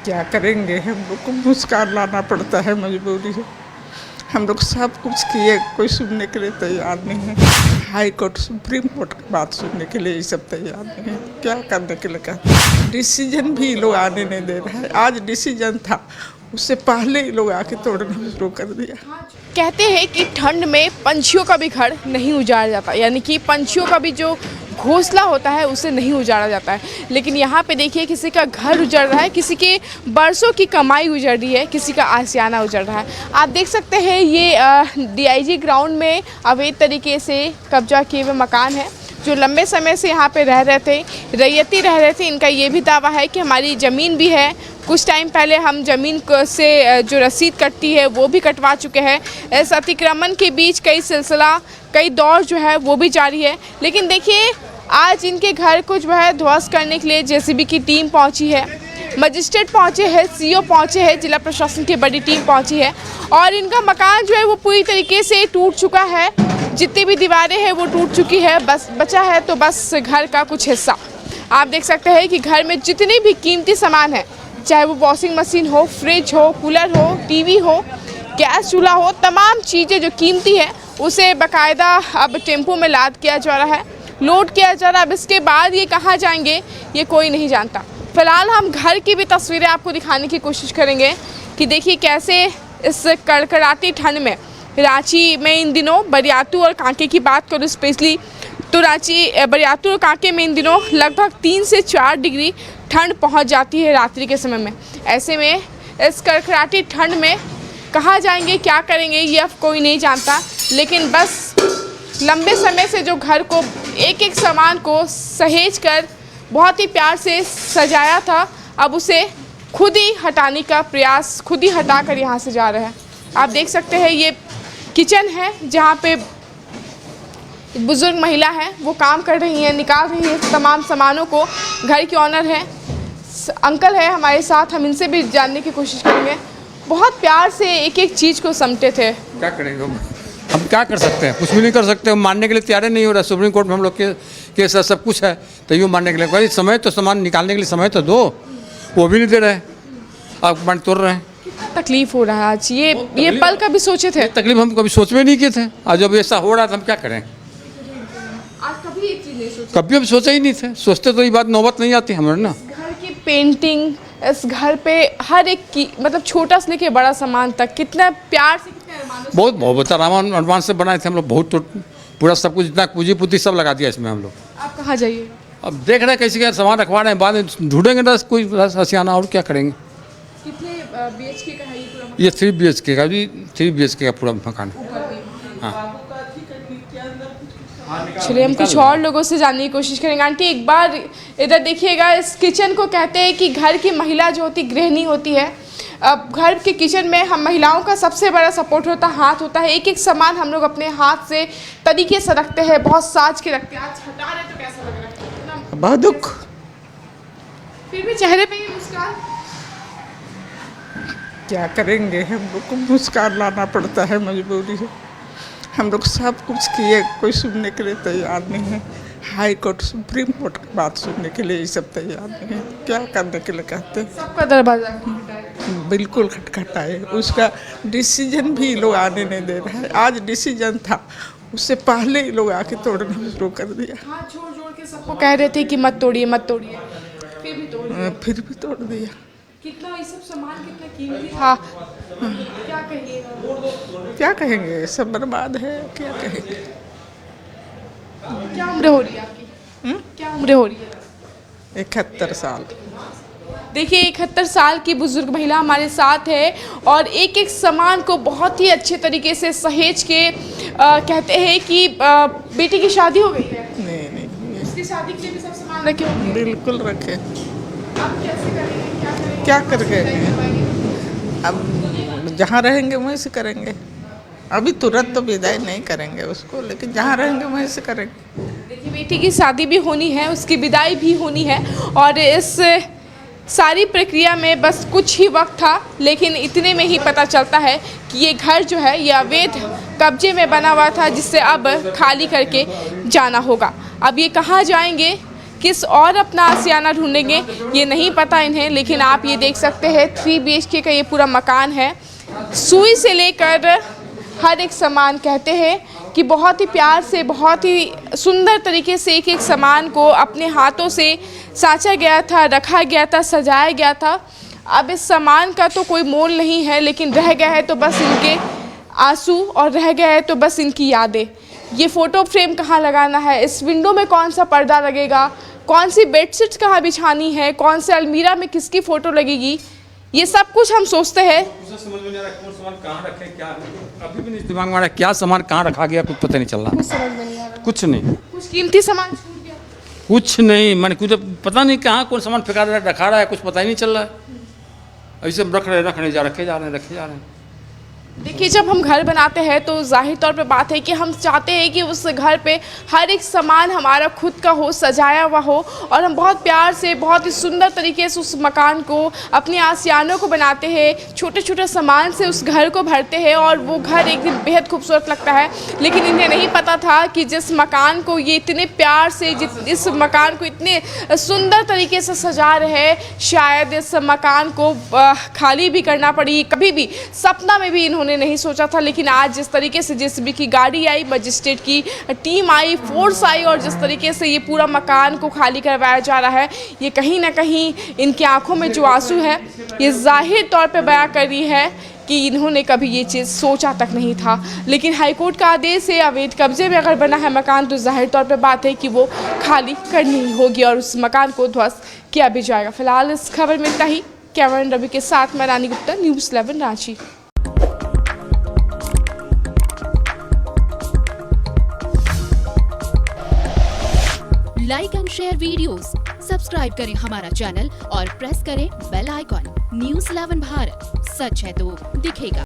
क्या करेंगे, हम लोग को मुस्कान लाना पड़ता है, मजबूरी है। हम लोग सब कुछ किए, कोई सुनने के लिए तैयार नहीं है। हाई कोर्ट, सुप्रीम कोर्ट की बात सुनने के लिए ये सब तैयार नहीं है। क्या करने के लिए कहते, डिसीजन भी लोग आने नहीं दे रहे हैं। आज डिसीजन था, उससे पहले ही लोग आके तोड़ना शुरू कर दिया। कहते हैं कि ठंड में पंछियों का भी घर नहीं उजाड़ा जाता, यानी कि पंछियों का भी जो घोंसला होता है उसे नहीं उजाड़ा जाता है। लेकिन यहाँ पे देखिए, किसी का घर उजड़ रहा है, किसी के बरसों की कमाई उजड़ रही है, किसी का आशियाना उजड़ रहा है। आप देख सकते हैं ये डीआईजी ग्राउंड में अवैध तरीके से कब्जा किए हुए मकान है। जो लंबे समय से यहाँ पे रह रहे थे, रैयती रह रहे थे, इनका ये भी दावा है कि हमारी ज़मीन भी है। कुछ टाइम पहले हम ज़मीन से जो रसीद कटती है वो भी कटवा चुके हैं। इस अतिक्रमण के बीच कई दौर जो है वो भी जारी है। लेकिन देखिए, आज इनके घर को जो है ध्वस्त करने के लिए जेसीबी की टीम पहुंची है, मजिस्ट्रेट पहुंचे हैं, सीओ पहुंचे हैं, जिला प्रशासन की बड़ी टीम पहुंची है और इनका मकान जो है वो पूरी तरीके से टूट चुका है। जितनी भी दीवारें हैं वो टूट चुकी है, बस बचा है तो बस घर का कुछ हिस्सा। आप देख सकते हैं कि घर में जितनी भी कीमती सामान है, चाहे वो वॉशिंग मशीन हो, फ्रिज हो, कूलर हो, टीवी हो, गैस चूल्हा हो, तमाम चीज़ें जो कीमती है उसे बाकायदा अब टेम्पो में लाद किया जा रहा है, लोड किया जा रहा है। अब इसके बाद ये कहाँ जाएंगे ये कोई नहीं जानता। फिलहाल हम घर की भी तस्वीरें आपको दिखाने की कोशिश करेंगे कि देखिए कैसे इस कड़कड़ाती ठंड में रांची में इन दिनों बरियातू और कांके की बात करूँ स्पेशली, तो रांची, बरियातू और कांके में इन दिनों लगभग 3 से 4 डिग्री ठंड पहुंच जाती है रात्रि के समय में। ऐसे में इस कड़कड़ाती ठंड में कहाँ जाएंगे, क्या करेंगे, ये अब कोई नहीं जानता। लेकिन बस लंबे समय से जो घर को एक एक सामान को सहेज कर बहुत ही प्यार से सजाया था, अब उसे खुद ही हटाने का प्रयास, खुद ही हटा कर यहाँ से जा रहे हैं। आप देख सकते हैं ये किचन है जहाँ पे बुजुर्ग महिला है, वो काम कर रही हैं, निकाल रही है तमाम सामानों को। घर की ऑनर है, अंकल है हमारे साथ, हम इनसे भी जानने की कोशिश करेंगे। बहुत प्यार से एक एक चीज़ को समझते थे। क्या करेंगे हम क्या कर सकते हैं, कुछ भी नहीं कर सकते। हम मानने के लिए तैयार नहीं हो रहा। सुप्रीम कोर्ट में हम लोग के केस सब कुछ है, तो यूँ मानने के लिए भाई समय तो सामान निकालने के लिए समय तो दो, वो भी नहीं दे रहे, आप मान तोड़ रहे हैं। तकलीफ हो रहा है आज, ये पल कभी सोचे थे? तकलीफ हम कभी सोच में नहीं किए थे, आज जब ऐसा हो रहा था हम क्या करें। आज कभी एक चीज़ नहीं सोचा, कभी हम सोचे ही नहीं थे। सोचते तो ये बात नौबत नहीं आती हमारे ना। घर की पेंटिंग, इस घर पे हर एक की, मतलब छोटा से लेके बड़ा सामान तक कितना प्यार से, कितने अरमानों से, बहुत आराम अरमान से बनाए थे हम लोग। बहुत पूरा सब कुछ, जितना पूंजी पुती सब लगा दिया इसमें हम लोग। आप कहाँ जाइए? अब देख रहे हैं कैसे क्या सामान रखवा रहे हैं, बाद में ढूंढेंगे ना कोई हसियाना, और क्या करेंगे। कितने BHK का है ये पूरा? ये 3 BHK का, जी 3 BHK का पूरा मकान। हाँ, चलिए हम कुछ और लोगों से जानने की कोशिश करेंगे। आंटी एक बार इधर देखिएगा, इस किचन को कहते हैं कि घर की महिला जो होती, गृहिणी होती है, अब घर के किचन में हम महिलाओं का सबसे बड़ा सपोर्ट होता है, हाथ होता है। एक एक सामान हम लोग अपने हाथ से तरीके से रखते हैं, बहुत साज के रखते हैं। आज हटा रहे तो कैसा लग रहा है? बहुत दुख, फिर भी चेहरे पे ये मुस्कान। क्या करेंगे, हम लोग को मुस्कान लाना पड़ता है, मजबूरी है। हम लोग सब कुछ किए, कोई सुनने के लिए तैयार नहीं है। हाई कोर्ट, सुप्रीम कोर्ट की बात सुनने के लिए ये सब तैयार नहीं है। क्या करने के लिए कहते हैं, सबका दरवाजा खटखटाए। बिल्कुल खटखटाए, उसका डिसीजन भी लोग आने नहीं दे रहे हैं। आज डिसीजन था, उससे पहले ही लोग आके तोड़ना शुरू कर दिया। हाथ जोड़ जोड़ के सबको कह रहे थे कि मत तोड़िए मत तोड़िए, फिर भी तोड़ दिया। फिर भी तोड़ दिया। कितना ये सब सामान कितना कीमती था, क्या कहिएगा? क्या कहेंगे, सब बर्बाद है, क्या कहेंगे। क्या उम्र हो रही है आपकी? क्या उम्र हो रही है? 71 साल। देखिए 71 साल की बुजुर्ग महिला हमारे साथ है और एक एक सामान को बहुत ही अच्छे तरीके से सहेज के कहते हैं कि बेटी की शादी हो गई है। नहीं, उसकी शादी के लिए भी सब सामान रखे होंगे। बिल्कुल रखे। आप कैसे करेंगे, क्या करेंगे, अब जहाँ रहेंगे वहीं से करेंगे। अभी तुरंत तो विदाई नहीं करेंगे उसको, लेकिन जहाँ रहेंगे वहीं से करेंगे। देखिए बेटी की शादी भी होनी है, उसकी विदाई भी होनी है और इस सारी प्रक्रिया में बस कुछ ही वक्त था, लेकिन इतने में ही पता चलता है कि ये घर जो है ये अवैध कब्जे में बना हुआ था, जिससे अब खाली करके जाना होगा। अब ये कहाँ जाएंगे किस और अपना आशियाना ढूंढेंगे ये नहीं पता इन्हें। लेकिन आप ये देख सकते हैं 3 BHK का ये पूरा मकान है। सुई से लेकर हर एक सामान कहते हैं कि बहुत ही प्यार से, बहुत ही सुंदर तरीके से एक एक सामान को अपने हाथों से साँचा गया था, रखा गया था, सजाया गया था। अब इस सामान का तो कोई मोल नहीं है, लेकिन रह गया है तो बस इनके आंसू और रह गया है तो बस इनकी यादें। ये फ़ोटो फ्रेम कहाँ लगाना है, इस विंडो में कौन सा पर्दा लगेगा, कौन सी बेडशीट्स कहाँ बिछानी है, कौन से अलमीरा में किसकी फ़ोटो लगेगी, ये सब कुछ हम सोचते हैं। समझ में नहीं आ रहा कौन सामान कहाँ रखे, क्या अभी भी नहीं दिमाग में आ रहा क्या सामान कहाँ रखा गया, कुछ पता नहीं चल रहा। कुछ नहीं, कुछ कीमती सामान छूट गया, कुछ नहीं, मैंने कुछ पता नहीं कहाँ कौन सामान फेंका रखा रहा है, कुछ पता ही नहीं चल रहा है। ऐसे रखे जा रहे हैं। देखिए, जब हम घर बनाते हैं तो जाहिर तौर पे बात है कि हम चाहते हैं कि उस घर पे हर एक सामान हमारा खुद का हो, सजाया हुआ हो, और हम बहुत प्यार से, बहुत ही सुंदर तरीके से उस मकान को, अपने आशियानों को बनाते हैं, छोटे छोटे सामान से उस घर को भरते हैं और वो घर एक दिन बेहद खूबसूरत लगता है। लेकिन इन्हें नहीं पता था कि जिस मकान को ये इतने प्यार से, इस मकान को इतने सुंदर तरीके से सजा रहे हैं, शायद इस मकान को खाली भी करना पड़ी। कभी भी सपना में भी इन्होंने नहीं सोचा था। लेकिन आज जिस तरीके से जेसीबी की गाड़ी आई, मजिस्ट्रेट की टीम आई, फोर्स आई और जिस तरीके से ये पूरा मकान को खाली करवाया जा रहा है, ये कहीं ना कहीं इनकी आंखों में जो आंसू है ये जाहिर तौर पे बयां कर रही है कि इन्होंने कभी ये चीज़ सोचा तक नहीं था। लेकिन हाईकोर्ट का आदेश है, अवैध कब्जे में अगर बना है मकान तो जाहिर तौर पे बात है कि वो खाली करनी ही होगी और उस मकान को ध्वस्त किया भी जाएगा। फिलहाल इस खबर में इतना ही। कैमरामैन रवि के साथ मैं Rani Gupta, news 11 Ranchi. Like and share videos, subscribe करें हमारा चैनल और प्रेस करें बेल आइकॉन। न्यूज़ 11 भारत, सच है तो दिखेगा।